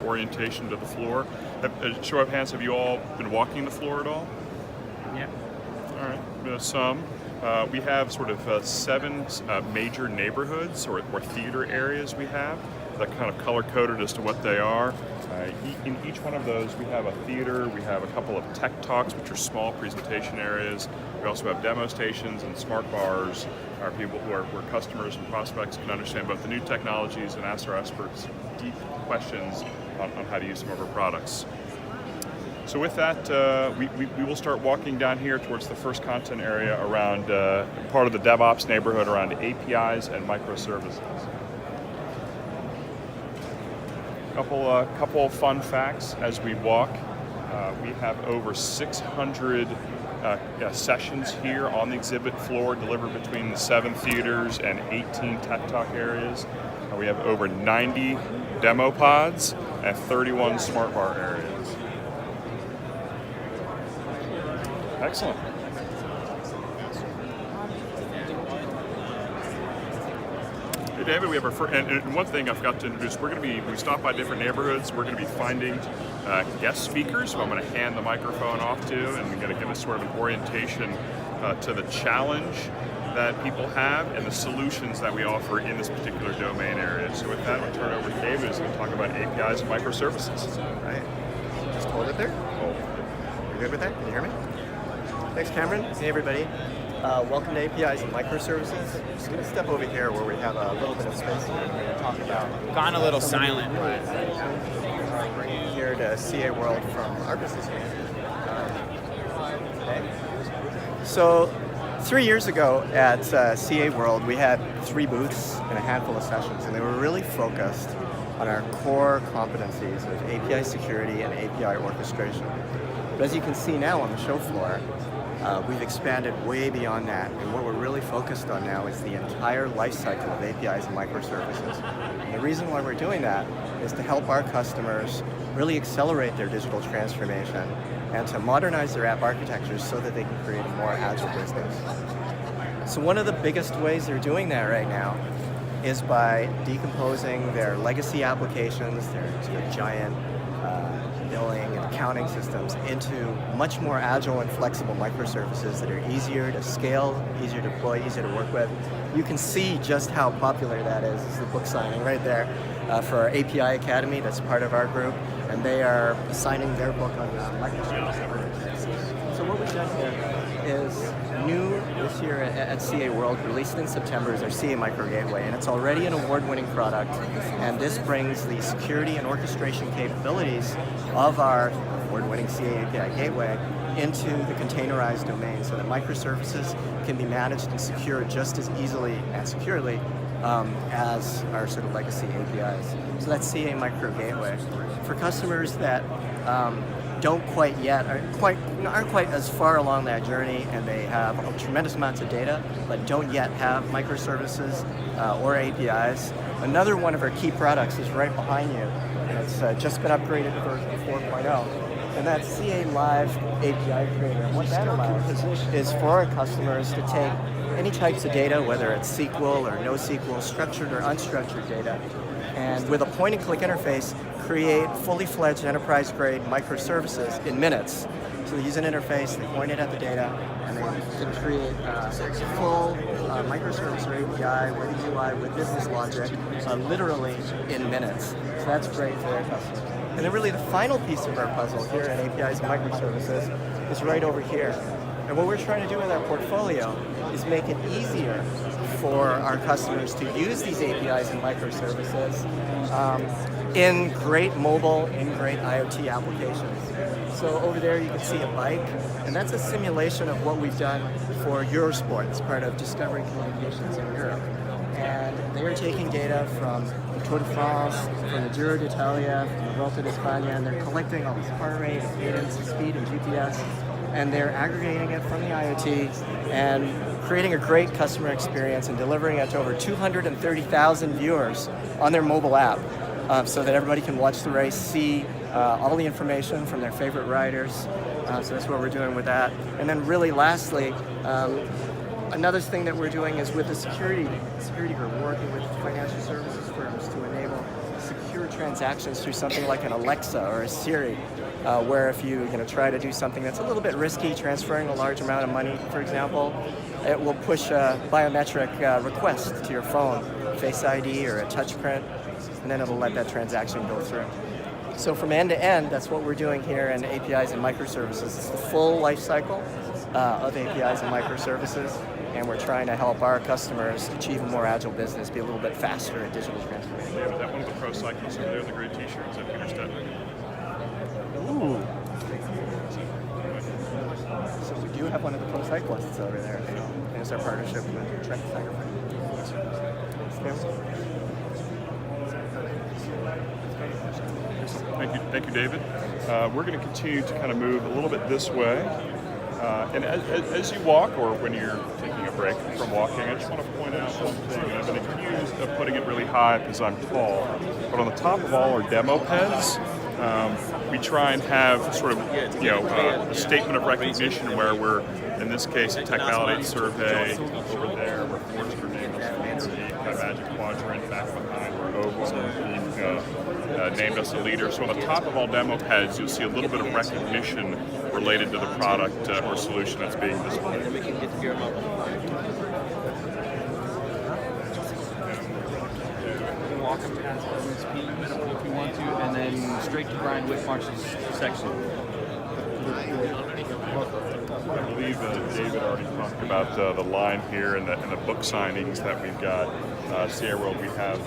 orientation to the floor. Show of hands, have you all been walking the floor at all? Yeah. All right, some. We have sort of 7 major neighborhoods or theater areas we have that kind of color-coded as to what they are. In each one of those, we have a theater, we have a couple of tech talks, which are small presentation areas. We also have demo stations and smart bars, where customers and prospects can understand both the new technologies and ask our experts deep questions on how to use some of our products. So with that, we will start walking down here towards the first content area around part of the DevOps neighborhood around APIs and microservices. Couple fun facts as we walk. We have over 600 sessions here on the exhibit floor delivered between the 7 theaters and 18 Tech Talk areas. We have over 90 demo pods and 31 smart bar areas. Excellent. Hey David, we have our first, and one thing I forgot to introduce, we stop by different neighborhoods, we're going to be finding guest speakers who I'm going to hand the microphone off to, and we're going to give us sort of an orientation to the challenge that people have and the solutions that we offer in this particular domain area. So with that, I'll turn it over to David who's going to talk about APIs and microservices. All right, just hold it there. You're good with that? Can you hear me? Thanks, Cameron. Hey, everybody. Welcome to APIs and microservices. I'm just going to step over here where we have a little bit of space here to talk about. Gone a little silent, but Bringing here to CA World from our business manager today. So, 3 years ago at CA World, we had 3 booths and a handful of sessions, and they were really focused on our core competencies of API security and API orchestration. But as you can see now on the show floor, we've expanded way beyond that, and what we're really focused on now is the entire life cycle of APIs and microservices. And the reason why we're doing that is to help our customers really accelerate their digital transformation and to modernize their app architectures so that they can create a more agile business. So one of the biggest ways they're doing that right now is by decomposing their legacy applications, their giant billing and accounting systems into much more agile and flexible microservices that are easier to scale, easier to deploy, easier to work with. You can see just how popular that is. This is the book signing right there for our API Academy that's part of our group, and they are signing their book on microservices. So what we've done here is new this year at CA World, released in September, is our CA Micro Gateway, and it's already an award-winning product, and this brings the security and orchestration capabilities of our award-winning CA API Gateway into the containerized domain so that microservices can be managed and secured just as easily and securely as our sort of legacy APIs. So that's CA Micro Gateway. For customers that aren't quite as far along that journey, and they have tremendous amounts of data but don't yet have microservices or APIs. Another one of our key products is right behind you, and it's just been upgraded to version 4.0, and that's CA Live API Creator. And what that allows is for our customers to take any types of data, whether it's SQL or NoSQL, structured or unstructured data, and with a point-and-click interface, create fully fledged enterprise-grade microservices in minutes. So they use an interface, they point it at the data, and they can create a full microservice or API with a UI, with business logic, literally in minutes. So that's great for their customers. And then really the final piece of our puzzle here at APIs and microservices is right over here. And what we're trying to do with our portfolio is make it easier for our customers to use these APIs and microservices in great mobile, in great IoT applications. So over there you can see a bike, and that's a simulation of what we've done for Eurosport. It's part of Discovery Communications in Europe. And they are taking data from the Tour de France, from the Giro d'Italia, from the Volta d'España, and they're collecting all this heart rate, cadence, speed, and GPS, and they're aggregating it from the IoT and creating a great customer experience and delivering it to over 230,000 viewers on their mobile app so that everybody can watch the race, see all the information from their favorite riders. So that's what we're doing with that. And then really lastly, another thing that we're doing is with the security group, working with financial services firms to enable secure through transactions through something like an Alexa or a Siri, where if you try to do something that's a little bit risky, transferring a large amount of money, for example, it will push a biometric request to your phone, Face ID or a touch print, and then it'll let that transaction go through. So from end to end, that's what we're doing here in APIs and microservices. It's the full life cycle of APIs and microservices, and we're trying to help our customers achieve a more agile business, be a little bit faster at digital transformation. Yeah, was that one of the pro cyclists over there, the gray t-shirts at Peter Stedman? Ooh. So we do have one of the pro cyclists over there. And it's our partnership with Trek Cycling. Thank you, David. We're going to continue to kind of move a little bit this way. And as you walk, or when you're taking a break from walking, I just want to point out one thing. I've been accused of putting it really high because I'm tall, but on the top of all our demo pads, we try and have sort of, a statement of recognition where we're, in this case, a Techvalidate survey over there, where Forrester named us the Magic Quadrant, back behind where Oval named us a leader. So on the top of all demo pads, you'll see a little bit of recognition related to the product or solution that's being displayed. Walk up past speed if you want to, and then straight to Brian Whitmarsh's section. I believe David already talked about the line here and the book signings that we've got. CA World, we have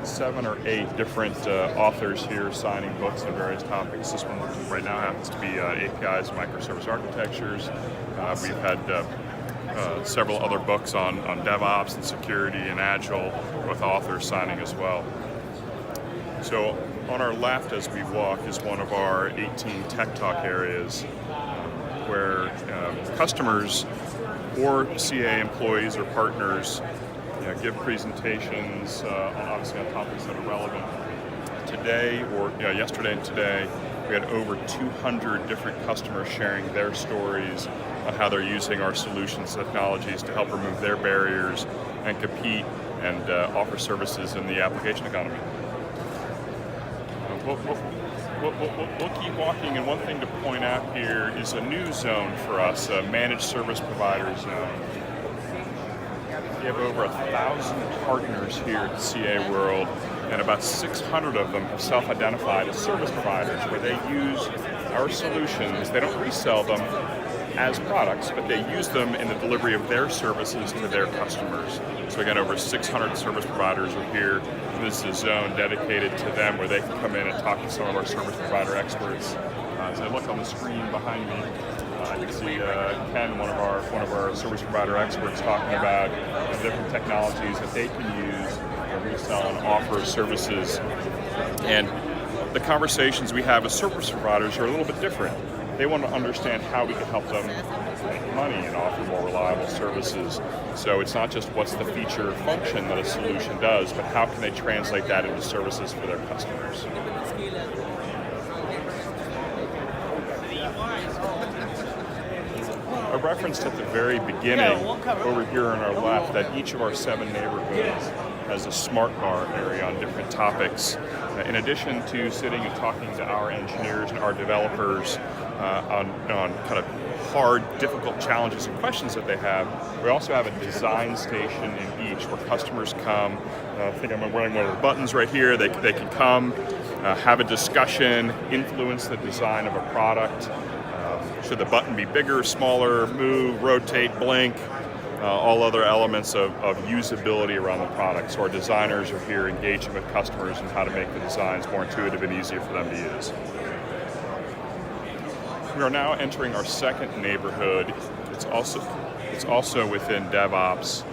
7 or 8 different authors here signing books on various topics. This one right now happens to be APIs and microservice architectures. We've had several other books on DevOps and security and Agile with authors signing as well. So on our left as we walk is one of our 18 Tech Talk areas where customers or CA employees or partners give presentations obviously on topics that are relevant. Today, or yesterday and today, we had over 200 different customers sharing their stories on how they're using our solutions technologies to help remove their barriers and compete and offer services in the application economy. We'll keep walking, and one thing to point out here is a new zone for us, a managed service provider zone. We have over 1,000 partners here at CA World, and about 600 of them have self-identified as service providers, where they use our solutions. They don't resell them as products, but they use them in the delivery of their services to their customers. So again, over 600 service providers are here. And this is a zone dedicated to them where they can come in and talk to some of our service provider experts. As I look on the screen behind me, I can see Ken, one of our service provider experts, talking about the different technologies that they can use to resell and offer services. And the conversations we have with service providers are a little bit different. They want to understand how we can help them make money and offer more reliable services. So it's not just what's the feature or function that a solution does, but how can they translate that into services for their customers. I referenced at the very beginning over here on our left that each of our 7 neighborhoods has a smart bar area on different topics. In addition to sitting and talking to our engineers and our developers on kind of hard, difficult challenges and questions that they have, we also have a design station in each where customers come. I think I'm wearing one of the buttons right here. They can come, have a discussion, influence the design of a product. Should the button be bigger, smaller, move, rotate, blink, all other elements of usability around the product. So our designers are here engaging with customers and how to make the designs more intuitive and easier for them to use. We are now entering our second neighborhood. It's also within DevOps,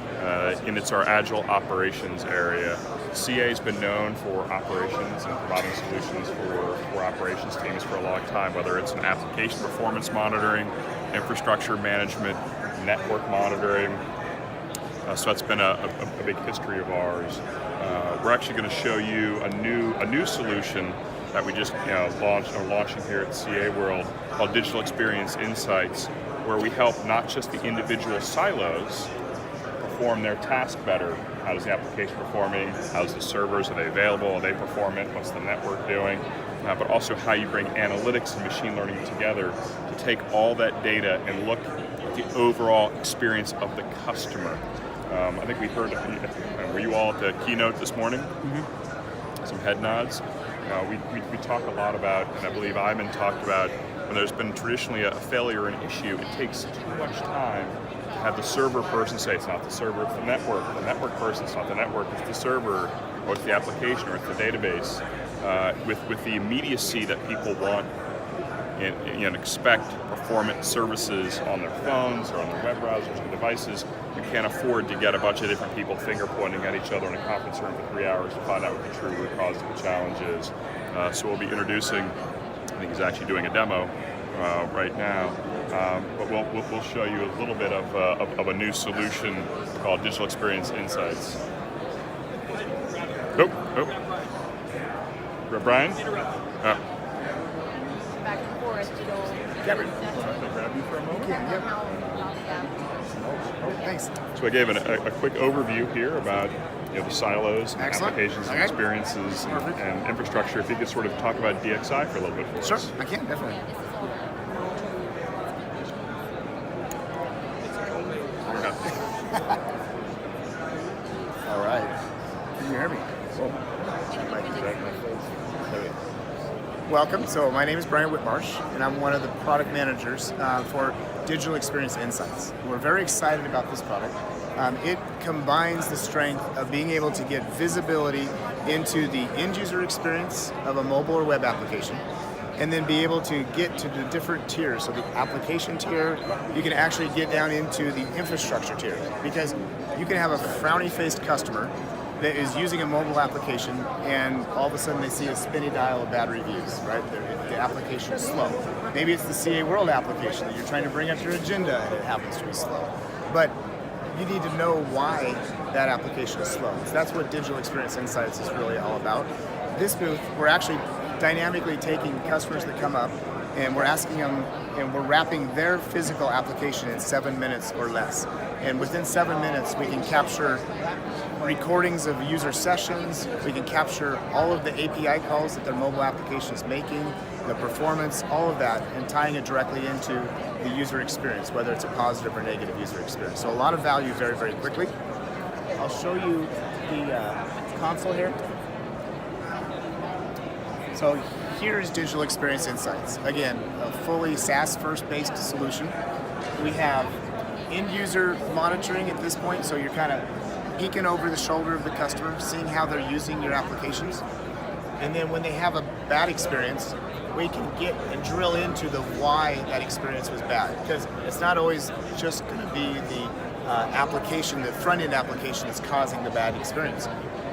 and it's our Agile Operations area. CA has been known for operations and providing solutions for operations teams for a long time, whether it's an application performance monitoring, infrastructure management, network monitoring. So that's been a big history of ours. We're actually going to show you a new solution that we just launching here at CA World called Digital Experience Insights, where we help not just the individual silos perform their task better. How does the application performing? How's the servers? Are they available? Are they performant? What's the network doing? But also how you bring analytics and machine learning together to take all that data and look at the overall experience of the customer. I think we heard, were you all at the keynote this morning? Mm-hmm. Some head nods. We talk a lot about, and I believe Ivan talked about, when there's been traditionally a failure or an issue, it takes too much time to have the server person say, it's not the server, it's the network person, it's not the network, it's the server, or it's the application, or it's the database. With the immediacy that people want and expect performant services on their phones or on their web browsers or devices, we can't afford to get a bunch of different people finger pointing at each other in a conference room for 3 hours to find out what the true root cause of the challenge is. So we'll be introducing, I think he's actually doing a demo right now, but we'll show you a little bit of a new solution called Digital Experience Insights. Brian? Back and forth, Kevin, can I grab you for a moment? Thanks. So I gave a quick overview here about the silos, and Excellent. applications, and Okay. experiences, Perfect. and infrastructure. If you could sort of talk about DXI for a little bit for Sure, us. I can, definitely. All right. Can you hear me? Welcome. So my name is Brian Whitmarsh, and I'm one of the product managers for Digital Experience Insights. We're very excited about this product. It combines the strength of being able to get visibility into the end user experience of a mobile or web application, and then be able to get to the different tiers. So the application tier, you can actually get down into the infrastructure tier, because you can have a frowny-faced customer that is using a mobile application, and all of a sudden they see a spinny dial of bad reviews, right? The application is slow. Maybe it's the CA World application that you're trying to bring up your agenda and it happens to be slow. But you need to know why that application is slow. So that's what Digital Experience Insights is really all about. This booth, we're actually dynamically taking customers that come up, and we're asking them, and we're wrapping their physical application in 7 minutes or less. And within 7 minutes, we can capture recordings of user sessions, we can capture all of the API calls that their mobile application is making, the performance, all of that, and tying it directly into the user experience, whether it's a positive or negative user experience. So a lot of value very, very quickly. I'll show you the console here. So here's Digital Experience Insights. Again, a fully SaaS first-based solution. We have end user monitoring at this point, so you're kind of peeking over the shoulder of the customer, seeing how they're using your applications. And then when they have a bad experience, we can get and drill into the why that experience was bad. Because it's not always just going to be the application, the front-end application that's causing the bad experience.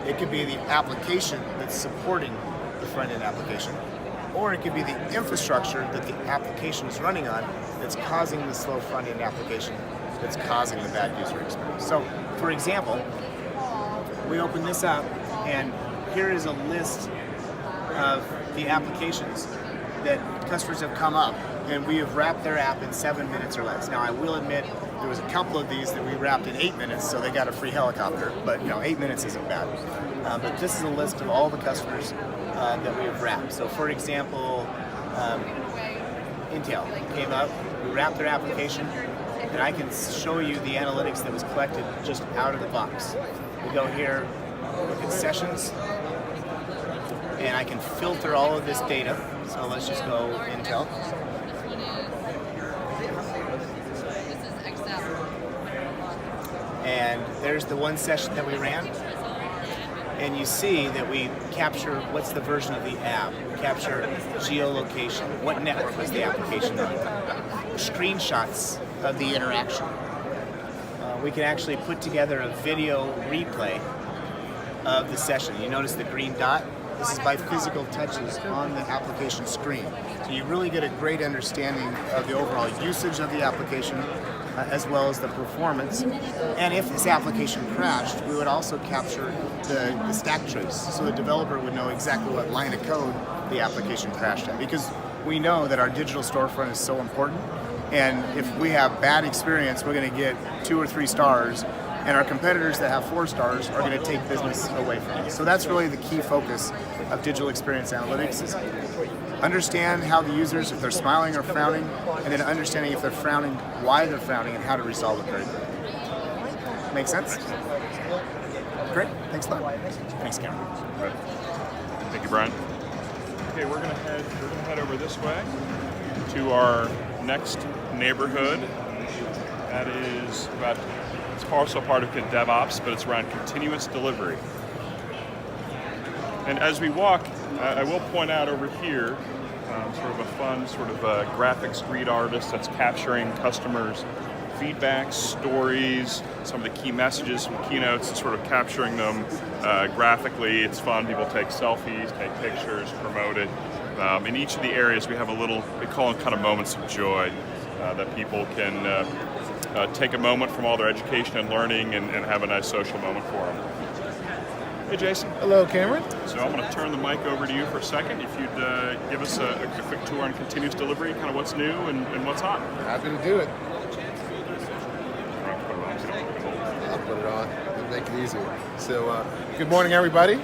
It could be the application that's supporting the front-end application, or it could be the infrastructure that the application is running on that's causing the slow front-end application that's causing the bad user experience. So, for example, we open this up, and here is a list of the applications that customers have come up, and we have wrapped their app in 7 minutes or less. Now, I will admit there was a couple of these that we wrapped in 8 minutes, so they got a free helicopter. But 8 minutes isn't bad. But this is a list of all the customers that we have wrapped. So, for example, Intel came up, we wrapped their application, and I can show you the analytics that was collected just out of the box. We go here, look at sessions, and I can filter all of this data. So let's just go Intel. And there's the one session that we ran. And you see that we capture what's the version of the app. We capture geolocation, what network was the application on, screenshots of the interaction. We can actually put together a video replay of the session. You notice the green dot? This is by physical touches on the application screen. So you really get a great understanding of the overall usage of the application, as well as the performance. And if this application crashed, we would also capture the stack trace, so the developer would know exactly what line of code the application crashed at. Because we know that our digital storefront is so important, and if we have bad experience, we're going to get 2 or 3 stars and our competitors that have 4 stars are going to take business away from us. So that's really the key focus of digital experience analytics is understand how the users, if they're smiling or frowning, and then understanding if they're frowning, why they're frowning, and how to resolve it very quickly. Make sense? Great. Thanks a lot. Thanks, Cameron. Right. Thank you, Brian. Okay, we're gonna head over this way to our next neighborhood. That is it's also part of DevOps, but it's around continuous delivery. And as we walk, I will point out over here, sort of a fun graphic street artist that's capturing customers' feedback, stories, some of the key messages from keynotes, and sort of capturing them graphically. It's fun. People take selfies, take pictures, promote it. In each of the areas, we have a little, we call them kind of moments of joy that people can take a moment from all their education and learning and have a nice social moment for them. Hey, Jason. Hello, Cameron. So I'm going to turn the mic over to you for a second. If you'd give us a quick tour on continuous delivery, kind of what's new and what's hot. Happy to do it. I'll put it on and make it easier. So, good morning, everybody.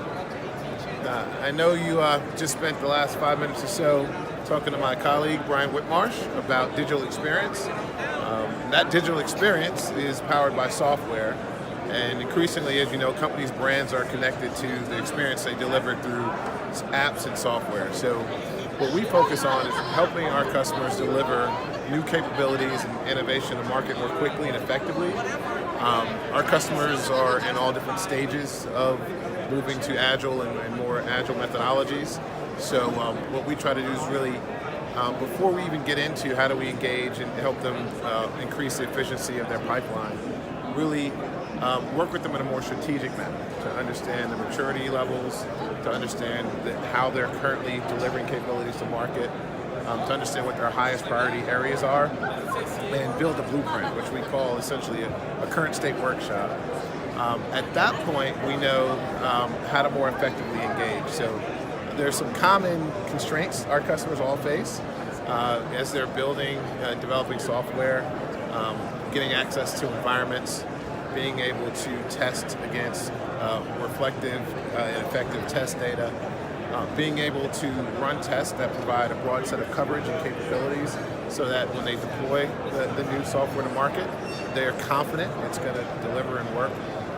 I know you just spent the last 5 minutes or so talking to my colleague, Brian Whitmarsh, about digital experience. That digital experience is powered by software. And increasingly, as you know, companies' brands are connected to the experience they deliver through apps and software. So what we focus on is helping our customers deliver new capabilities and innovation to market more quickly and effectively. Our customers are in all different stages of moving to agile and more agile methodologies. So what we try to do is really, before we even get into how do we engage and help them increase the efficiency of their pipeline, really work with them in a more strategic manner to understand the maturity levels, to understand how they're currently delivering capabilities to market, to understand what their highest priority areas are, and build a blueprint, which we call essentially a current state workshop. At that point, we know how to more effectively engage. So there's some common constraints our customers all face as they're building, developing software, getting access to environments, being able to test against reflective and effective test data, being able to run tests that provide a broad set of coverage and capabilities so that when they deploy the new software to market, they're confident it's going to deliver and work,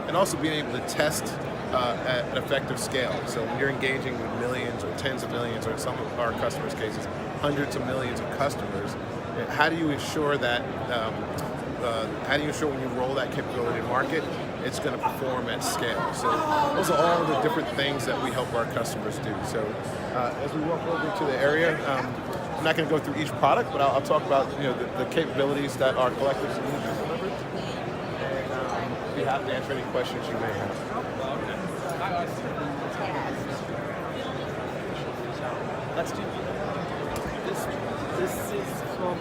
and also being able to test at an effective scale. So when you're engaging with millions or tens of millions, or in some of our customers' cases, hundreds of millions of customers, how do you ensure that when you roll that capability to market, it's going to perform at scale? So those are all the different things that we help our customers do. So as we walk over to the area, I'm not going to go through each product, but I'll talk about the capabilities that our collective solutions deliver, and be happy to answer any questions you may have. Let's do this is from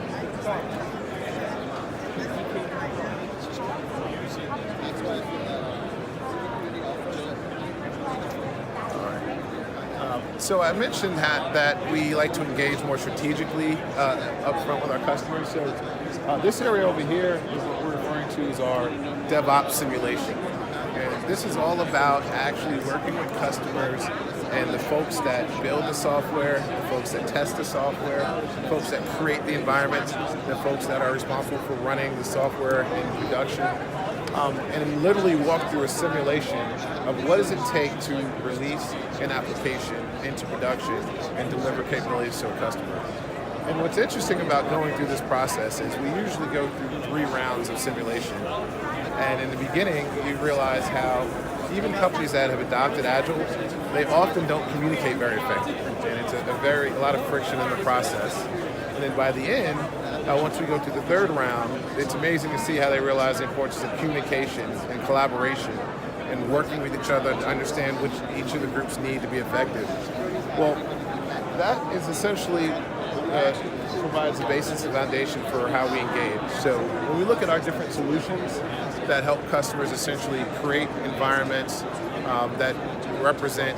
So I mentioned that we like to engage more strategically up front with our customers. So this area over here is what we're referring to as our DevOps simulation. And this is all about actually working with customers and the folks that build the software, the folks that test the software, the folks that create the environment, the folks that are responsible for running the software in production. And literally walk through a simulation of what does it take to release an application into production and deliver capabilities to a customer. And what's interesting about going through this process is we usually go through 3 rounds of simulation. And in the beginning, you realize how even companies that have adopted Agile, they often don't communicate very effectively. And it's a lot of friction in the process. And then by the end, once we go to the 3rd round, it's amazing to see how they realize the importance of communication and collaboration and working with each other to understand which each of the groups need to be effective. Well, that is essentially provides the basis and foundation for how we engage. So when we look at our different solutions that help customers essentially create environments that represent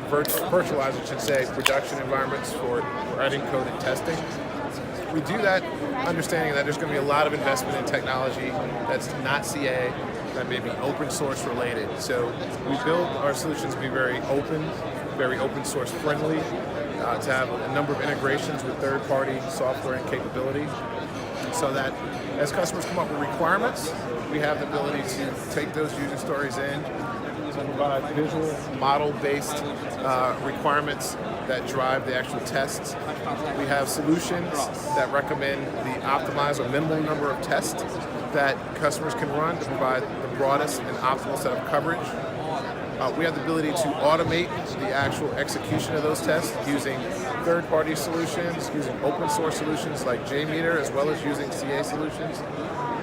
virtualized, I should say, production environments for writing code and testing. We do that understanding that there's going to be a lot of investment in technology that's not CA, that may be open source related. So we build our solutions to be very open source friendly, to have a number of integrations with third-party software and capability, so that as customers come up with requirements, we have the ability to take those user stories in, provide visual model-based requirements that drive the actual tests. We have solutions that recommend the optimized or minimal number of tests that customers can run to provide the broadest and optimal set of coverage. We have the ability to automate the actual execution of those tests using third-party solutions, using open source solutions like JMeter, as well as using CA solutions.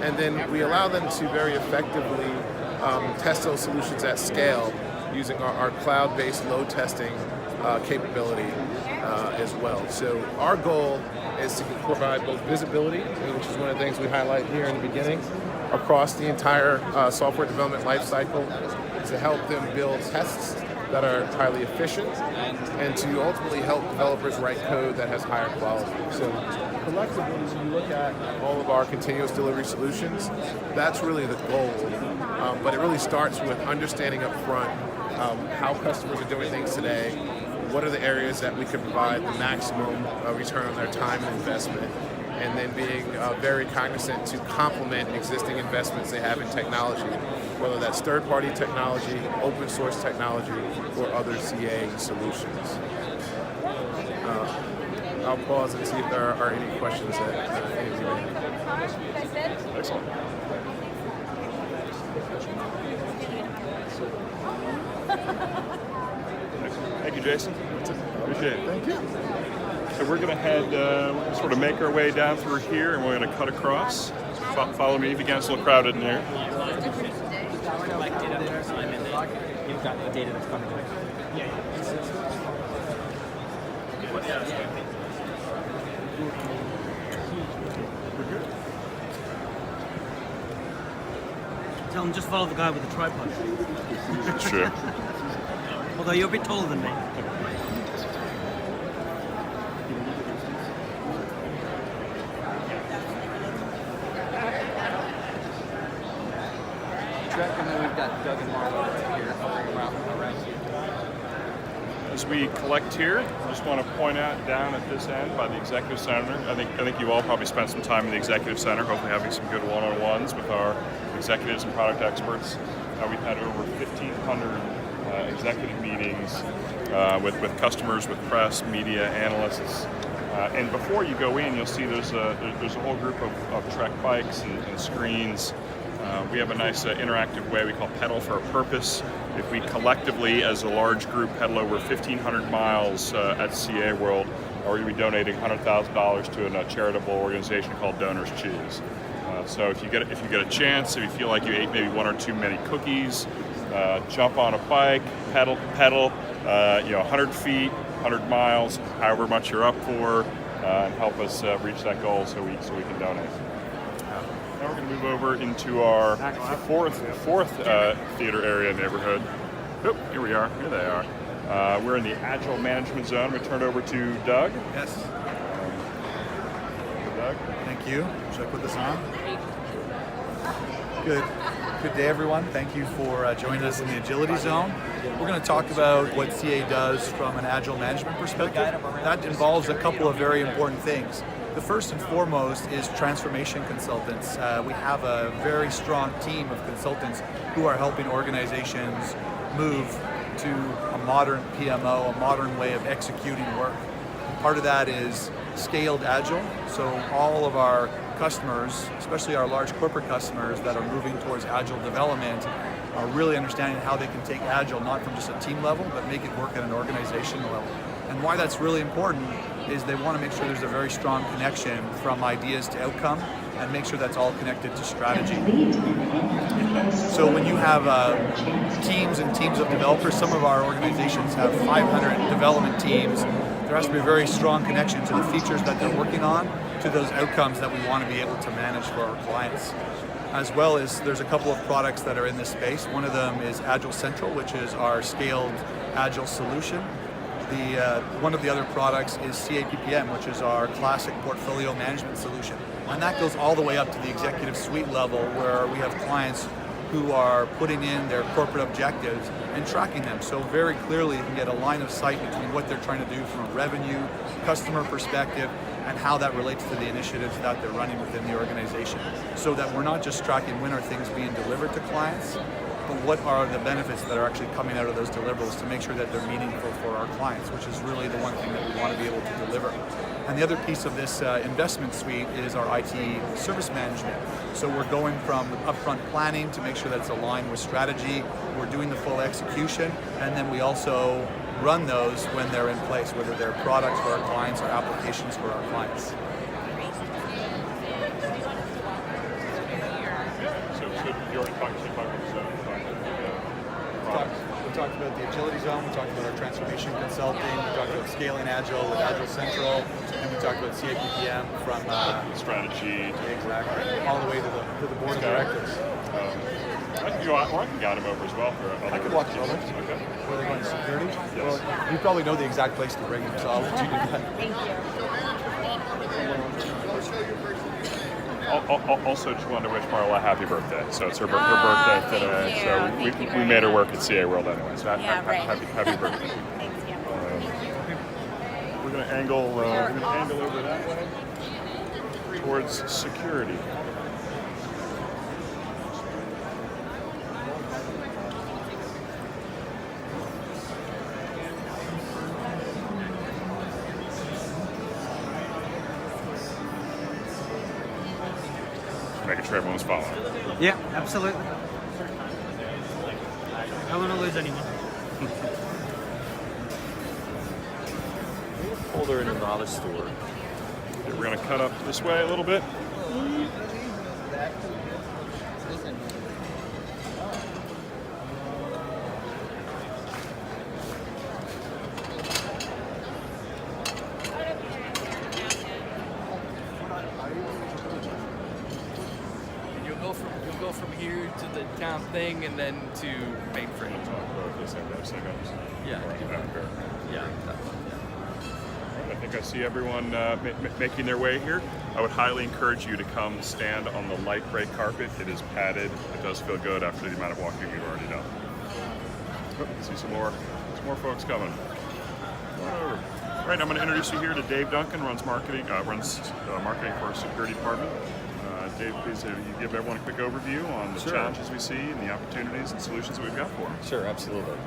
And then we allow them to very effectively test those solutions at scale using our cloud-based load testing capability as well. So our goal is to provide both visibility, which is one of the things we highlight here in the beginning, across the entire software development lifecycle, to help them build tests that are highly efficient, and to ultimately help developers write code that has higher quality. So collectively, when you look at all of our continuous delivery solutions, that's really the goal. But it really starts with understanding up front how customers are doing things today, what are the areas that we can provide the maximum return on their time and investment, and then being very cognizant to complement existing investments they have in technology, whether that's third-party technology, open source technology, or other CA solutions. I'll pause and see if there are any questions that any of you may have. Excellent. Thank you, Jason. Appreciate it. Thank you. So we're going to head, sort of make our way down through here, and we're going to cut across. Follow me. If you can, it's a little crowded in here. You've got the data that's coming to Tell them just follow the guy with the tripod. Sure. Although you're a bit taller than me. And then we've got Doug and Marlo here around. As we collect here, I just want to point out down at this end by the Executive Center, I think you all probably spent some time in the Executive Center, hopefully having some good one-on-ones with our executives and product experts. We've had over 1,500 executive meetings with customers, with press, media, analysts. And before you go in, you'll see there's a whole group of Trek bikes and screens. We have a nice interactive way we call Pedal for a Purpose. If we collectively, as a large group, pedal over 1,500 miles at CA World, we're going to be donating $100,000 to a charitable organization called Donors Choose. So if you get a chance, if you feel like you ate maybe one or too many cookies, jump on a bike, pedal, 100 feet, 100 miles, however much you're up for, and help us reach that goal so we can donate. Now we're going to move over into our fourth theater area neighborhood. Oh, here we are. Here they are. We're in the Agile Management Zone. We turn over to Doug. Yes. Doug. Thank you. Should I put this on? Good day, everyone. Thank you for joining us in the Agility Zone. We're going to talk about what CA does from an Agile management perspective. That involves a couple of very important things. The first and foremost is transformation consultants. We have a very strong team of consultants who are helping organizations move to a modern PMO, a modern way of executing work. Part of that is scaled Agile, so all of our customers, especially our large corporate customers that are moving towards Agile development, are really understanding how they can take Agile not from just a team level, but make it work at an organizational level. And why that's really important is they want to make sure there's a very strong connection from ideas to outcome and make sure that's all connected to strategy. So when you have teams and teams of developers, some of our organizations have 500 development teams, there has to be a very strong connection to the features that they're working on, to those outcomes that we want to be able to manage for our clients. As well as there's a couple of products that are in this space. One of them is Agile Central, which is our scaled Agile solution. One of the other products is CAPPM, which is our classic portfolio management solution. And that goes all the way up to the executive suite level, where we have clients who are putting in their corporate objectives and tracking them. So very clearly you can get a line of sight between what they're trying to do from a revenue, customer perspective, and how that relates to the initiatives that they're running within the organization. So that we're not just tracking when are things being delivered to clients, but what are the benefits that are actually coming out of those deliverables to make sure that they're meaningful for our clients, which is really the one thing that we want to be able to deliver. And the other piece of this investment suite is our IT service management. So we're going from upfront planning to make sure that it's aligned with strategy, we're doing the full execution, and then we also run those when they're in place, whether they're products for our clients or applications for our clients. So you already talked about We talked about the Agility Zone, we talked about our transformation consulting, we talked about scaling Agile with Agile Central, and we talked about CAPPM from strategy. exactly, all the way to the board of directors. I can guide him over as well for I could walk you over. Okay. Where they going to security? Yes. Well, you probably know the exact place to bring them, so I'll let you do that. Thank you. Also, just wanted to wish Marla a happy birthday. So it's her Ah, birthday today. thank you. So Thank you we very made her much. work at CA World anyway. So Yeah, right. happy birthday. Thanks, yeah. We're going to angle over that way towards security. Making sure everyone's following. Yeah, absolutely. I don't want to lose anyone. Folder in another store. Okay, we're going to cut up this way a little bit. You'll go from here to the town thing and then to mainframe. Yeah. Yeah. I think I see everyone making their way here. I would highly encourage you to come stand on the light gray carpet. It is padded. It does feel good after the amount of walking we've already done. Oh, see some more folks coming. Come on over. All right, I'm going to introduce you here to Dave Duncan, runs marketing for our security department. Dave, please you give everyone a quick overview on the challenges we see and the opportunities and solutions that we've got for them. Sure, absolutely.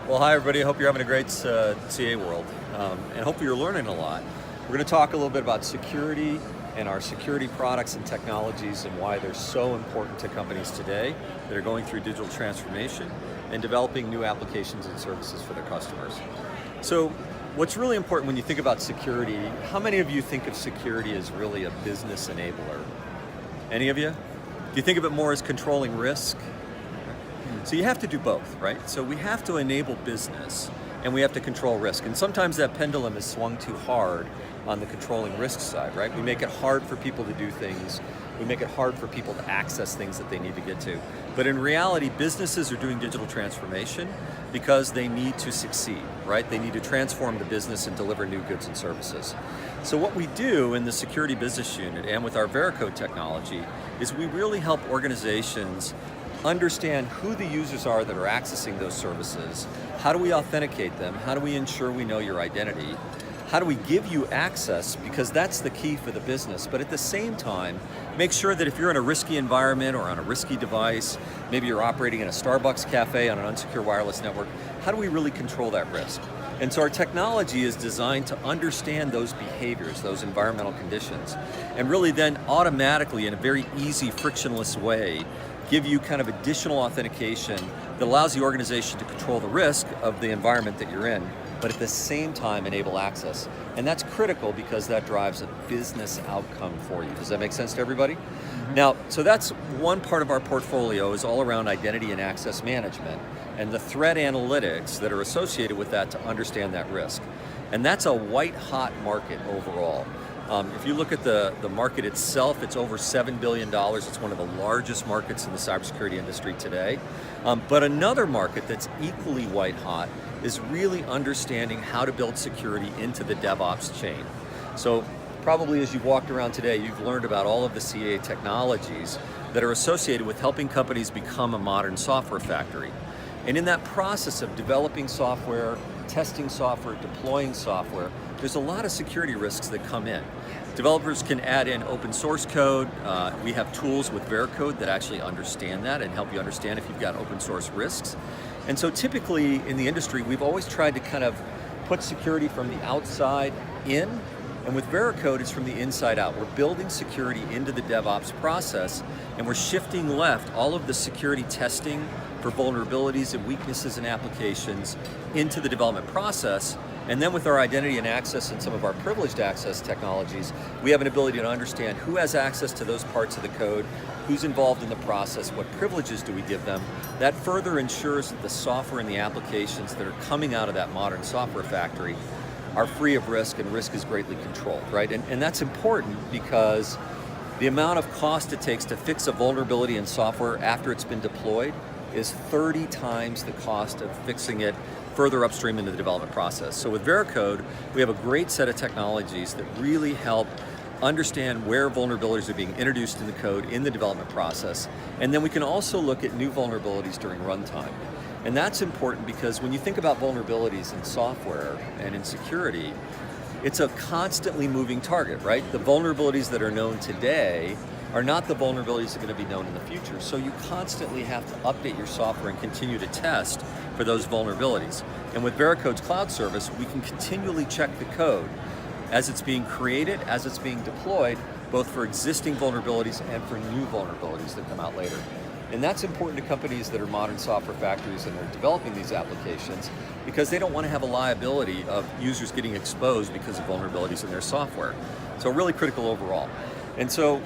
Well, hi everybody. I hope you're having a great CA World, and hopefully you're learning a lot. We're going to talk a little bit about security and our security products and technologies and why they're so important to companies today that are going through digital transformation and developing new applications and services for their customers. So what's really important when you think about security, how many of you think of security as really a business enabler? Any of you? Do you think of it more as controlling risk? So you have to do both, right? So we have to enable business and we have to control risk. And sometimes that pendulum is swung too hard on the controlling risk side, right? We make it hard for people to do things. We make it hard for people to access things that they need to get to. But in reality, businesses are doing digital transformation because they need to succeed, right? They need to transform the business and deliver new goods and services. So what we do in the security business unit and with our Veracode technology is we really help organizations understand who the users are that are accessing those services. How do we authenticate them? How do we ensure we know your identity? How do we give you access? Because that's the key for the business. But at the same time, make sure that if you're in a risky environment or on a risky device, maybe you're operating in a Starbucks cafe on an unsecure wireless network, how do we really control that risk? And so our technology is designed to understand those behaviors, those environmental conditions, and really then automatically, in a very easy, frictionless way, give you kind of additional authentication that allows the organization to control the risk of the environment that you're in, but at the same time enable access. And that's critical because that drives a business outcome for you. Does that make sense to everybody? Now, so that's one part of our portfolio is all around identity and access management and the threat analytics that are associated with that to understand that risk. And that's a white hot market overall. If you look at the market itself, it's over $7 billion. It's one of the largest markets in the cybersecurity industry today. But another market that's equally white hot is really understanding how to build security into the DevOps chain. So probably as you've walked around today, you've learned about all of the CA technologies that are associated with helping companies become a modern software factory. And in that process of developing software, testing software, deploying software, there's a lot of security risks that come in. Developers can add in open source code. We have tools with Veracode that actually understand that and help you understand if you've got open source risks. And so typically in the industry, we've always tried to kind of put security from the outside in, and with Veracode, it's from the inside out. We're building security into the DevOps process, and we're shifting left all of the security testing for vulnerabilities and weaknesses in applications into the development process. And then with our identity and access and some of our privileged access technologies, we have an ability to understand who has access to those parts of the code, who's involved in the process, what privileges do we give them. That further ensures that the software and the applications that are coming out of that modern software factory are free of risk, and risk is greatly controlled, right? And that's important because the amount of cost it takes to fix a vulnerability in software after it's been deployed is 30 times the cost of fixing it further upstream into the development process. So with Veracode, we have a great set of technologies that really help understand where vulnerabilities are being introduced in the code in the development process. And then we can also look at new vulnerabilities during runtime. And that's important because when you think about vulnerabilities in software and in security, it's a constantly moving target, right? The vulnerabilities that are known today are not the vulnerabilities that are going to be known in the future. So you constantly have to update your software and continue to test for those vulnerabilities. And with Veracode's cloud service, we can continually check the code as it's being created, as it's being deployed, both for existing vulnerabilities and for new vulnerabilities that come out later. And that's important to companies that are modern software factories and are developing these applications because they don't want to have a liability of users getting exposed because of vulnerabilities in their software. So really critical overall. And so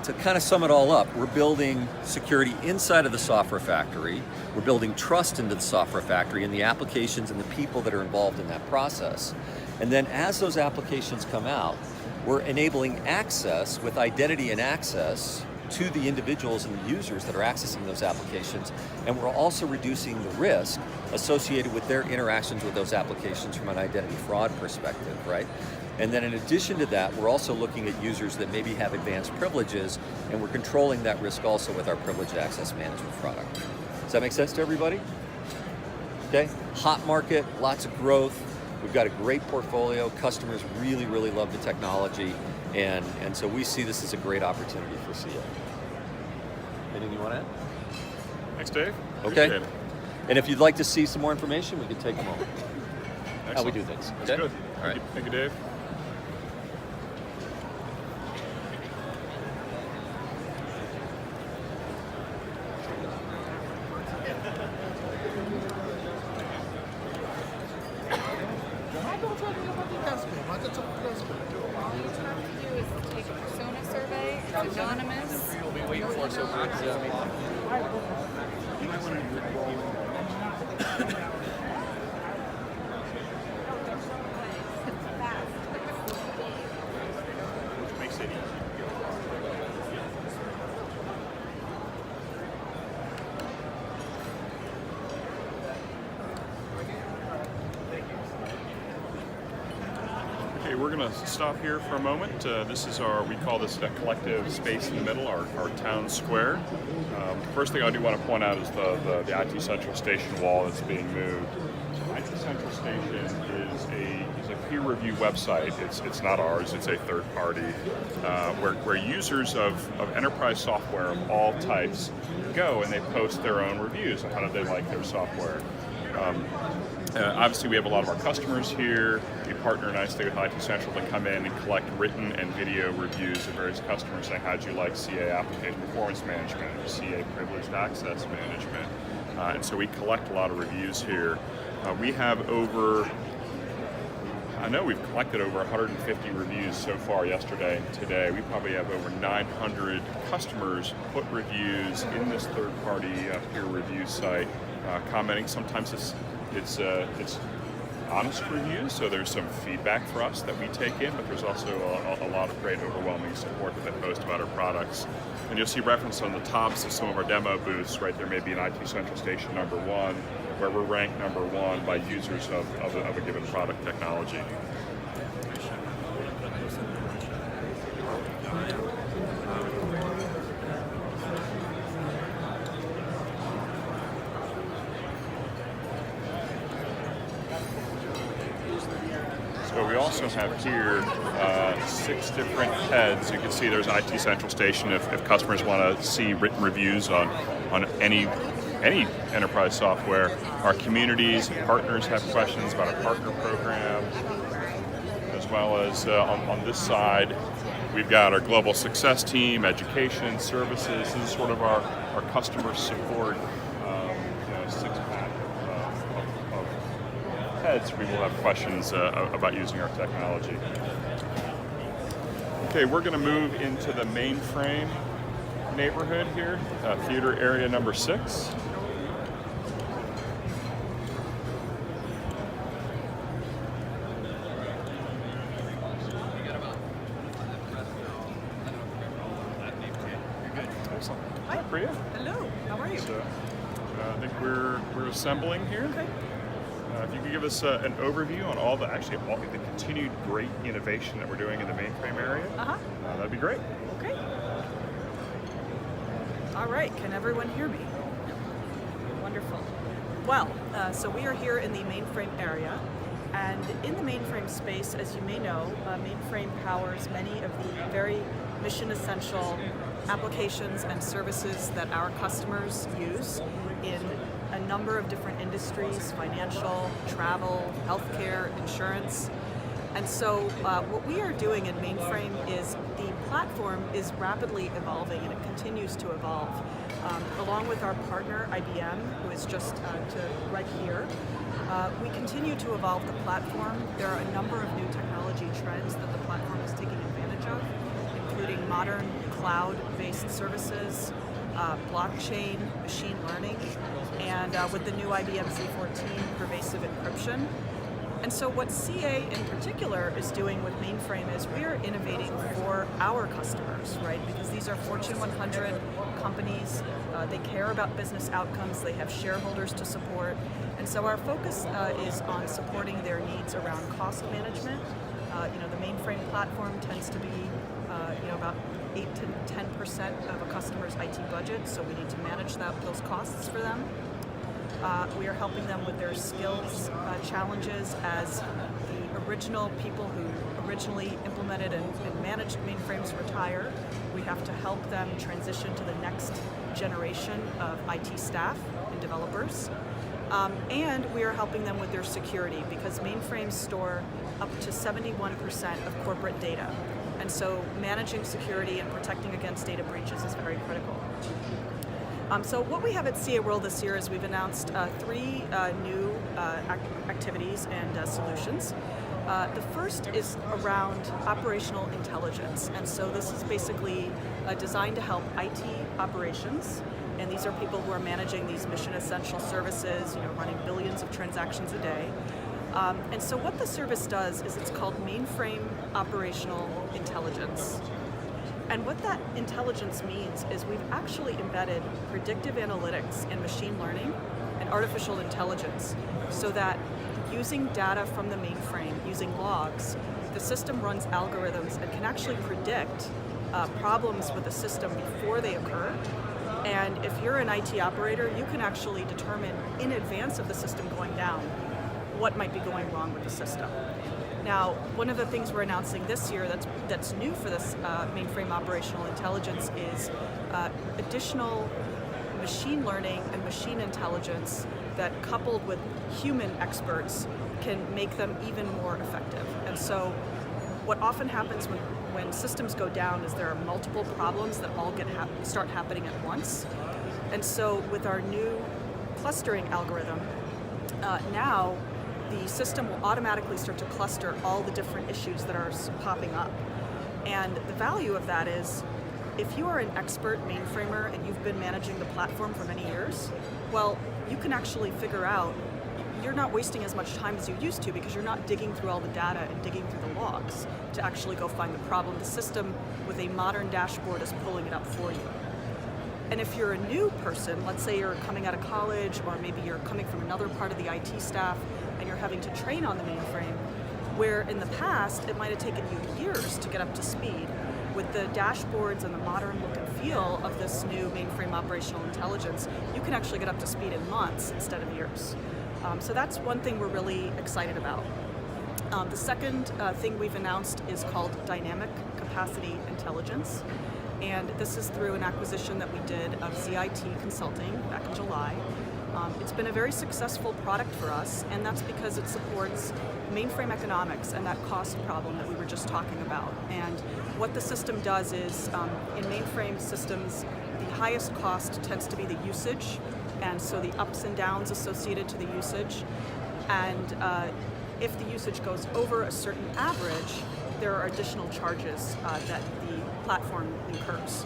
to kind of sum it all up, we're building security inside of the software factory, we're building trust into the software factory and the applications and the people that are involved in that process. And then as those applications come out, we're enabling access with identity and access to the individuals and the users that are accessing those applications, and we're also reducing the risk associated with their interactions with those applications from an identity fraud perspective, right? And then in addition to that, we're also looking at users that maybe have advanced privileges, and we're controlling that risk also with our privileged access management product. Does that make sense to everybody? Okay, hot market, lots of growth. We've got a great portfolio. Customers really, really love the technology, and so we see this as a great opportunity for CA. Anything you want to add? Thanks, Dave. Okay. Appreciate it. And if you'd like to see some more information, we can take a moment. How we Excellent. do things. That's Okay? good. All right. Thank you, Dave. All you have to do is take a persona survey. It's anonymous. We'll be waiting for us over at Zoom. Which makes it easy. Okay, we're going to stop here for a moment. This is we call this a collective space in the middle, our town square. First thing I do want to point out is the IT Central Station wall that's being moved. So IT Central Station is a peer review website. It's not ours, it's a third party, where users of enterprise software of all types go and they post their own reviews on how do they like their software. Obviously, we have a lot of our customers here. We partner nicely with IT Central to come in and collect written and video reviews of various customers saying, how'd you like CA application performance management or CA privileged access management? And so we collect a lot of reviews here. We have I know we've collected over 150 reviews so far yesterday and today. We probably have over 900 customers put reviews in this third-party peer review site, commenting. Sometimes it's honest reviews, so there's some feedback for us that we take in, but there's also a lot of great overwhelming support that they post about our products. And you'll see reference on the tops of some of our demo booths, right? There may be an IT Central Station #1, where we're ranked #1 by users of a given product technology. also have here 6 different heads. You can see there's an IT Central station if customers want to see written reviews on any enterprise software. Our communities and partners have questions about our partner program, as well as on this side, we've got our global success team, education, services. This is sort of our customer support 6-pack of heads. We will have questions about using our technology. Okay, we're going to move into the mainframe neighborhood here, theater area number 6. Hi, Priya. Hello. How are you? So, I think we're assembling here. Okay. If you could give us an overview on all the continued great innovation that we're doing in the mainframe area, that'd be great. Okay. All right. Can everyone hear me? Wonderful. Well, so we are here in the mainframe area, and in the mainframe space, as you may know, mainframe powers many of the very mission essential applications and services that our customers use in a number of different industries: financial, travel, healthcare, insurance. And so what we are doing in mainframe is the platform is rapidly evolving, and it continues to evolve. Along with our partner IBM, who is just right here, we continue to evolve the platform. There are a number of new technology trends that the platform is taking advantage of, including modern cloud-based services, blockchain, machine learning, and with the new IBM Z14 pervasive encryption. And so what CA in particular is doing with mainframe is we are innovating for our customers, right? Because these are Fortune 100 companies, they care about business outcomes, they have shareholders to support, and so our focus is on supporting their needs around cost management. The mainframe platform tends to be about 8 to 10% of a customer's IT budget, so we need to manage those costs for them. We are helping them with their skills challenges as the original people who originally implemented and managed mainframes retire. We have to help them transition to the next generation of IT staff and developers. And we are helping them with their security, because mainframes store up to 71% of corporate data. And so managing security and protecting against data breaches is very critical. So what we have at CA World this year is we've announced 3 new activities and solutions. The first is around operational intelligence, and so this is basically designed to help IT operations, and these are people who are managing these mission essential services, running billions of transactions a day. And so what the service does is it's called Mainframe Operational Intelligence. And what that intelligence means is we've actually embedded predictive analytics and machine learning and artificial intelligence, so that using data from the mainframe, using logs, the system runs algorithms and can actually predict problems with the system before they occur. And if you're an IT operator, you can actually determine in advance of the system going down what might be going wrong with the system. Now, one of the things we're announcing this year that's new for this mainframe operational intelligence is additional machine learning and machine intelligence that, coupled with human experts, can make them even more effective. And so what often happens when systems go down is there are multiple problems that all start happening at once. And so with our new clustering algorithm, now the system will automatically start to cluster all the different issues that are popping up. And the value of that is, if you are an expert mainframer and you've been managing the platform for many years, well, you can actually figure out, you're not wasting as much time as you used to, because you're not digging through all the data and digging through the logs to actually go find the problem. The system with a modern dashboard is pulling it up for you. And if you're a new person, let's say you're coming out of college, or maybe you're coming from another part of the IT staff and you're having to train on the mainframe, where in the past it might have taken you years to get up to speed, with the dashboards and the modern look and feel of this new mainframe operational intelligence, you can actually get up to speed in months instead of years. So that's one thing we're really excited about. The second thing we've announced is called Dynamic Capacity Intelligence. And this is through an acquisition that we did of ZIT Consulting back in July. It's been a very successful product for us, and that's because it supports mainframe economics and that cost problem that we were just talking about. And what the system does is, in mainframe systems, the highest cost tends to be the usage, and so the ups and downs associated to the usage. And if the usage goes over a certain average, there are additional charges that the platform incurs.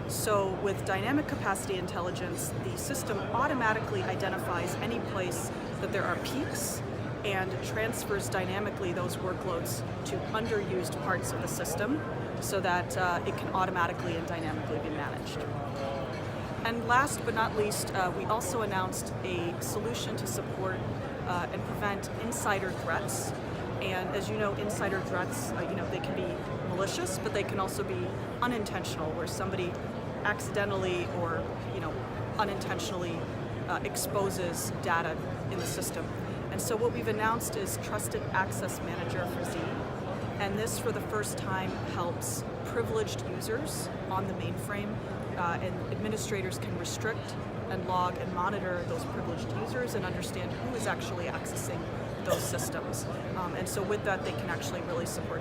So with Dynamic Capacity Intelligence, the system automatically identifies any place that there are peaks and transfers dynamically those workloads to underused parts of the system so that it can automatically and dynamically be managed. And last but not least, we also announced a solution to support and prevent insider threats. And as you know, insider threats, they can be malicious, but they can also be unintentional, where somebody accidentally or unintentionally exposes data in the system. And so what we've announced is Trusted Access Manager for Z. And this, for the first time, helps privileged users on the mainframe, and administrators can restrict and log and monitor those privileged users and understand who is actually accessing those systems. And so with that, they can actually really support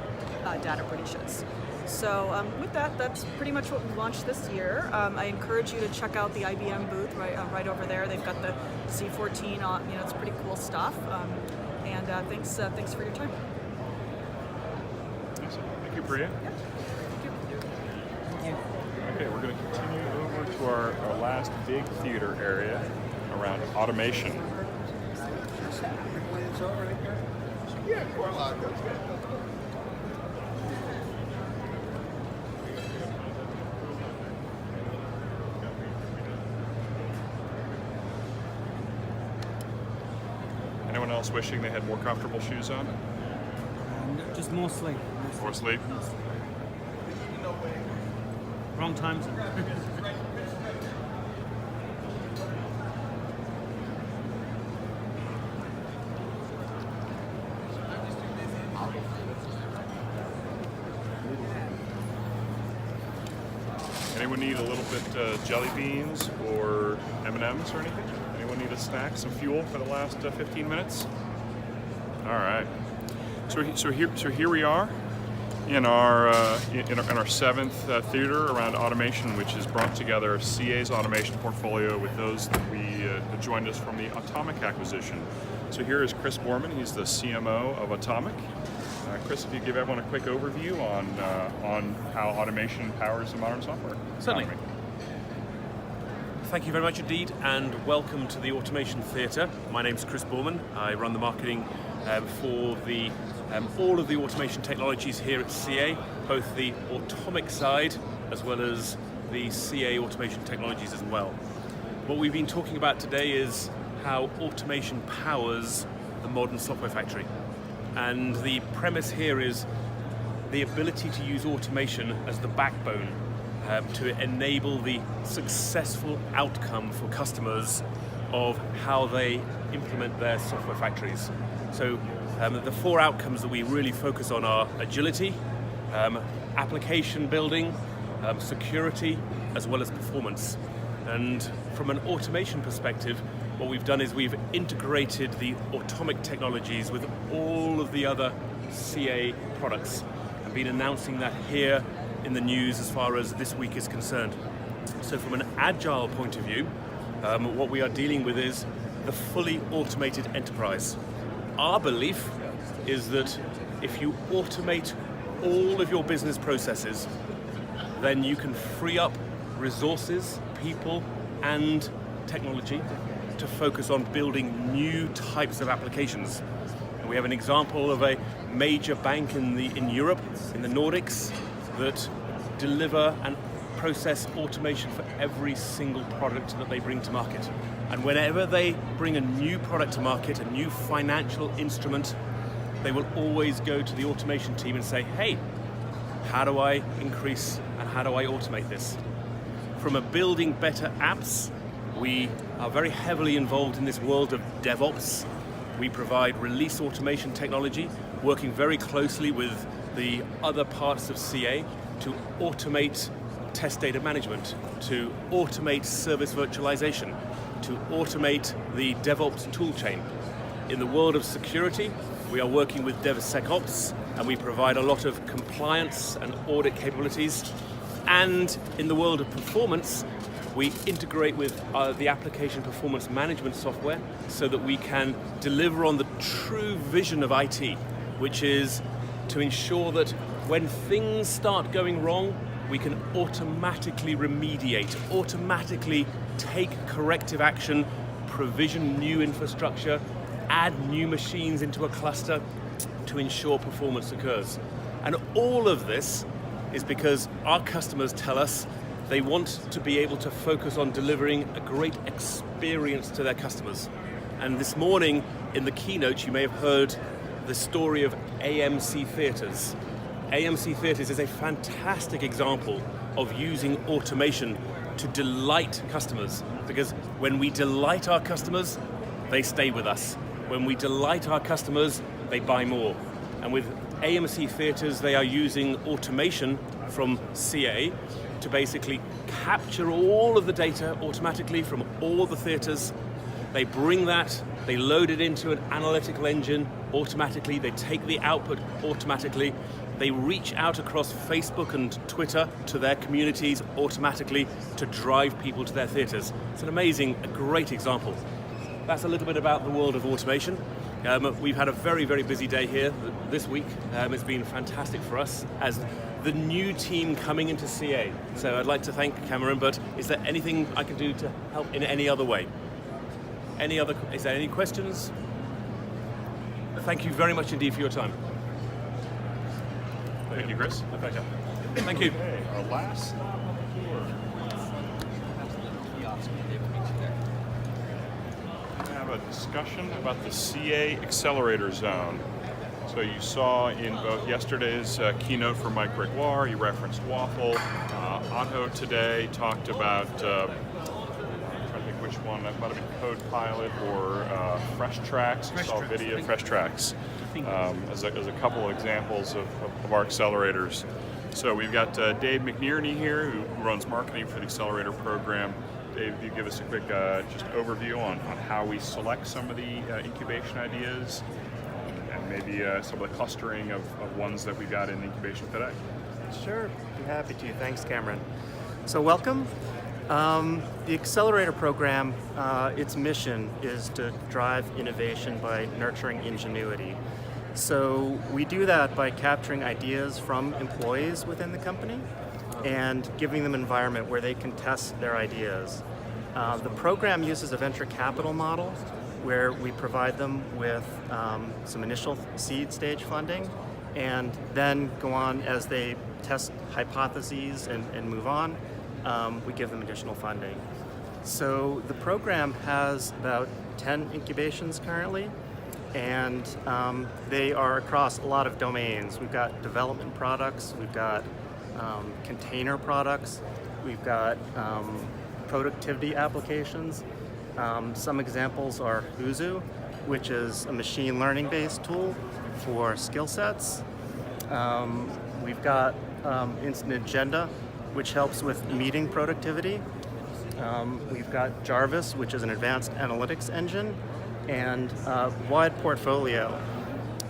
data breaches. So with that, that's pretty much what we launched this year. I encourage you to check out the IBM booth right over there. They've got the Z14 on, it's pretty cool stuff. And thanks for your time. Awesome. Thank you, Priya. Yeah. Thank you. Okay, we're going to continue over to our last big theater area around automation. Yeah, Corlock. Anyone else wishing they had more comfortable shoes on? Just more sleep. More sleep? Wrong times. Anyone need a little bit jelly beans or M&Ms or anything? Anyone need a snack, some fuel for the last 15 minutes? All right. So here we are in our seventh theater around automation, which has brought together CA's automation portfolio with those that joined us from the Automic acquisition. So here is Chris Borman. He's the CMO of Automic. Chris, if you give everyone a quick overview on how automation powers the modern software. Certainly. economy. Thank you very much indeed, and welcome to the Automation Theatre. My name's Chris Borman. I run the marketing for all of the automation technologies here at CA, both the Automic side as well as the CA automation technologies as well. What we've been talking about today is how automation powers the modern software factory. And the premise here is the ability to use automation as the backbone to enable the successful outcome for customers of how they implement their software factories. So the four outcomes that we really focus on are agility, application building, security, as well as performance. And from an automation perspective, what we've done is we've integrated the Automic technologies with all of the other CA products and been announcing that here in the news as far as this week is concerned. So from an agile point of view, what we are dealing with is the fully automated enterprise. Our belief is that if you automate all of your business processes, then you can free up resources, people, and technology to focus on building new types of applications. And we have an example of a major bank in Europe, in the Nordics, that deliver and process automation for every single product that they bring to market. And whenever they bring a new product to market, a new financial instrument, they will always go to the automation team and say, hey, how do I increase and how do I automate this? From a building better apps, we are very heavily involved in this world of DevOps. We provide release automation technology working very closely with the other parts of CA to automate test data management, to automate service virtualization, to automate the DevOps toolchain. In the world of security, we are working with DevSecOps, and we provide a lot of compliance and audit capabilities. And in the world of performance, we integrate with the application performance management software so that we can deliver on the true vision of IT, which is to ensure that when things start going wrong, we can automatically remediate, automatically take corrective action, provision new infrastructure, add new machines into a cluster to ensure performance occurs. And all of this is because our customers tell us they want to be able to focus on delivering a great experience to their customers. And this morning in the keynote, you may have heard the story of AMC Theatres. AMC Theatres is a fantastic example of using automation to delight customers, because when we delight our customers, they stay with us. When we delight our customers, they buy more. And with AMC Theatres, they are using automation from CA to basically capture all of the data automatically from all the theatres. They bring that, they load it into an analytical engine automatically, they take the output automatically, they reach out across Facebook and Twitter to their communities automatically to drive people to their theatres. It's an amazing, a great example. That's a little bit about the world of automation. We've had a very, very busy day here this week. It's been fantastic for us as the new team coming into CA. So I'd like to thank Cameron, but is there anything I can do to help in any other way? Is there any questions? Thank you very much indeed for your time. Thank you, Chris. My pleasure. Thank you. Okay, our last stop on the tour. We have a discussion about the CA Accelerator Zone. So you saw in both yesterday's keynote from Mike Gregoire, you referenced Waffle. Anho today talked about, I'm trying to think which one, that might have been CodePilot or FreshTracks. I saw a video of FreshTracks as a couple of examples of our accelerators. So we've got Dave McNerney here, who runs marketing for the Accelerator program. Dave, if you give us a quick just overview on how we select some of the incubation ideas, and maybe some of the clustering of ones that we got in incubation today. Sure, be happy to. Thanks, Cameron. So welcome. The Accelerator program, its mission is to drive innovation by nurturing ingenuity. So we do that by capturing ideas from employees within the company and giving them an environment where they can test their ideas. The program uses a venture capital model where we provide them with some initial seed stage funding and then go on as they test hypotheses and move on. We give them additional funding. So the program has about 10 incubations currently, and they are across a lot of domains. We've got development products, we've got container products, we've got productivity applications. Some examples are Uzu, which is a machine learning based tool for skill sets. We've got Instant Agenda, which helps with meeting productivity. We've got Jarvis, which is an advanced analytics engine, and Wide Portfolio.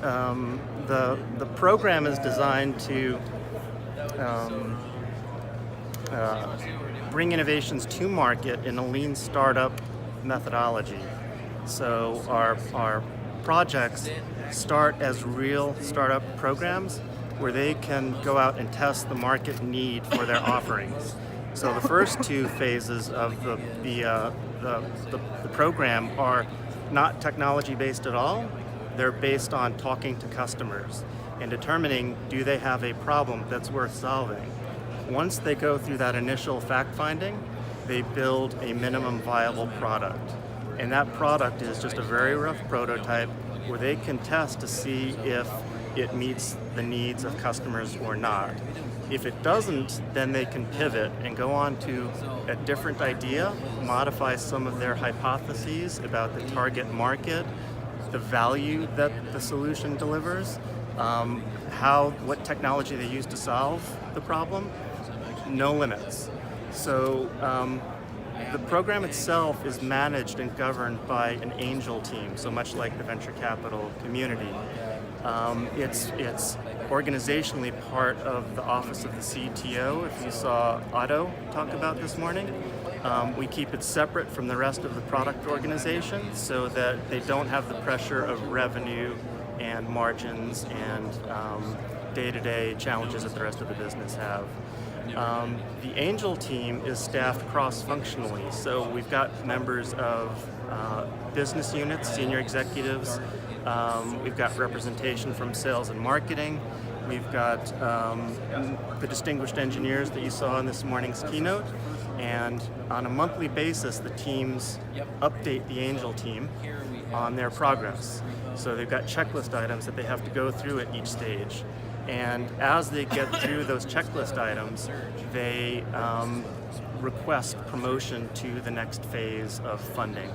The program is designed to bring innovations to market in a lean startup methodology. So our projects start as real startup programs where they can go out and test the market need for their offerings. So the first two phases of the program are not technology based at all. They're based on talking to customers and determining, do they have a problem that's worth solving? Once they go through that initial fact finding, they build a minimum viable product. And that product is just a very rough prototype where they can test to see if it meets the needs of customers or not. If it doesn't, then they can pivot and go on to a different idea, modify some of their hypotheses about the target market, the value that the solution delivers, what technology they use to solve the problem, no limits. So the program itself is managed and governed by an angel team, so much like the venture capital community. It's organizationally part of the office of the CTO, if you saw Otto talk about this morning. We keep it separate from the rest of the product organization so that they don't have the pressure of revenue and margins and day-to-day challenges that the rest of the business have. The angel team is staffed cross-functionally, so we've got members of business units, senior executives, we've got representation from sales and marketing, we've got the distinguished engineers that you saw in this morning's keynote, and on a monthly basis the teams update the angel team on their progress. So they've got checklist items that they have to go through at each stage. And as they get through those checklist items, they request promotion to the next phase of funding.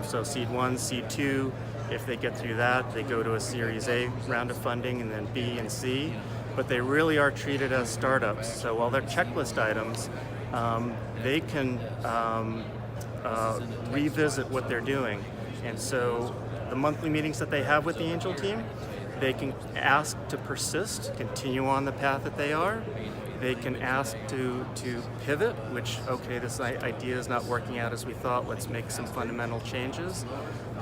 So Seed 1, Seed 2, if they get through that, they go to a Series A round of funding, and then B and C. But they really are treated as startups. So while they're checklist items, they can revisit what they're doing. And so the monthly meetings that they have with the angel team, they can ask to persist, continue on the path that they are. They can ask to pivot, which, okay, this idea is not working out as we thought, let's make some fundamental changes.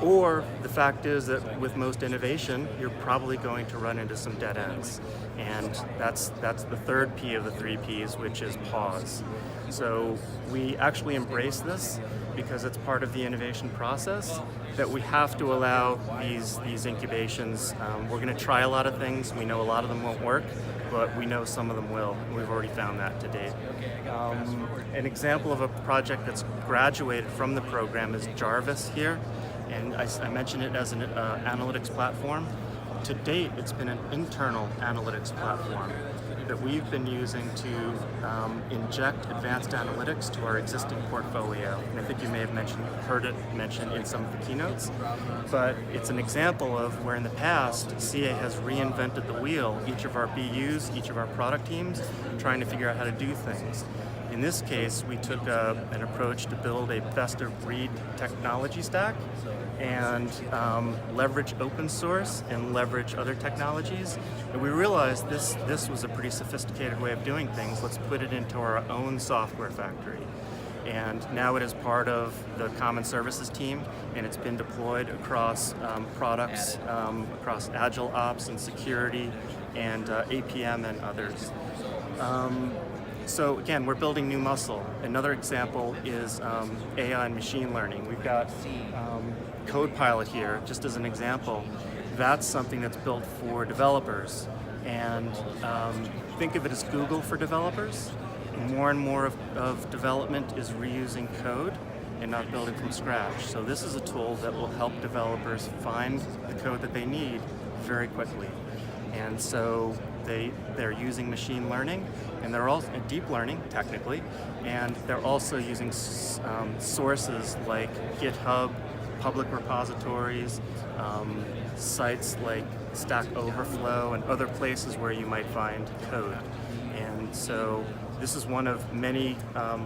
Or the fact is that with most innovation, you're probably going to run into some dead ends. And that's the third P of the 3 Ps, which is pause. So we actually embrace this because it's part of the innovation process, that we have to allow these incubations. We're going to try a lot of things. We know a lot of them won't work, but we know some of them will. We've already found that to date. An example of a project that's graduated from the program is Jarvis here, and I mentioned it as an analytics platform. To date, it's been an internal analytics platform that we've been using to inject advanced analytics to our existing portfolio. And I think you may have heard it mentioned in some of the keynotes, but it's an example of where in the past, CA has reinvented the wheel, each of our BUs, each of our product teams, trying to figure out how to do things. In this case, we took an approach to build a best-of-breed technology stack and leverage open source and leverage other technologies. And we realized this was a pretty sophisticated way of doing things. Let's put it into our own software factory. And now it is part of the common services team, and it's been deployed across products, across Agile Ops and security and APM and others. So again, we're building new muscle. Another example is AI and machine learning. We've got CodePilot here, just as an example. That's something that's built for developers. And think of it as Google for developers. More and more of development is reusing code and not building from scratch. So this is a tool that will help developers find the code that they need very quickly. And so they're using machine learning, and they're also deep learning technically, and they're also using sources like GitHub, public repositories, sites like Stack Overflow, and other places where you might find code. And so this is one of many.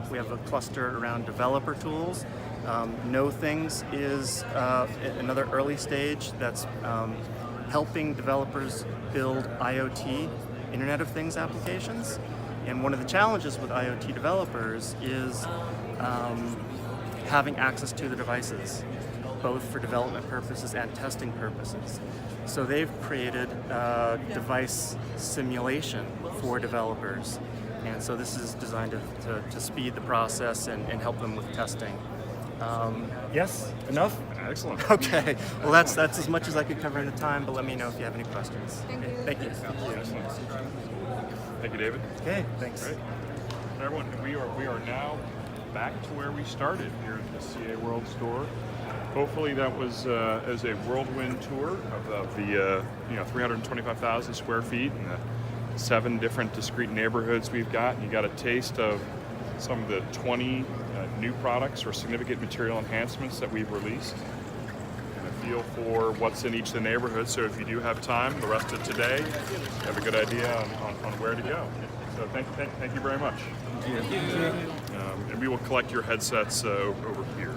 We have a cluster around developer tools. KnowThings is another early stage that's helping developers build IoT, Internet of Things applications. And one of the challenges with IoT developers is having access to the devices, both for development purposes and testing purposes. So they've created device simulation for developers. And so this is designed to speed the process and help them with testing. Yes? Enough? Excellent. Okay. Well, that's as much as I could cover in the time, but let me know if you have any questions. Thank you. Thank you. Excellent. Thank you, David. Okay, thanks. Great. And everyone, we are now back to where we started here at the CA World store. Hopefully that was as a whirlwind tour of the 325,000 square feet and the 7 different discrete neighborhoods we've got. And you got a taste of some of the 20 new products or significant material enhancements that we've released, and a feel for what's in each of the neighborhoods. So if you do have time, the rest of today, you have a good idea on where to go. So thank you very much. Thank you. And we will collect your headsets over here.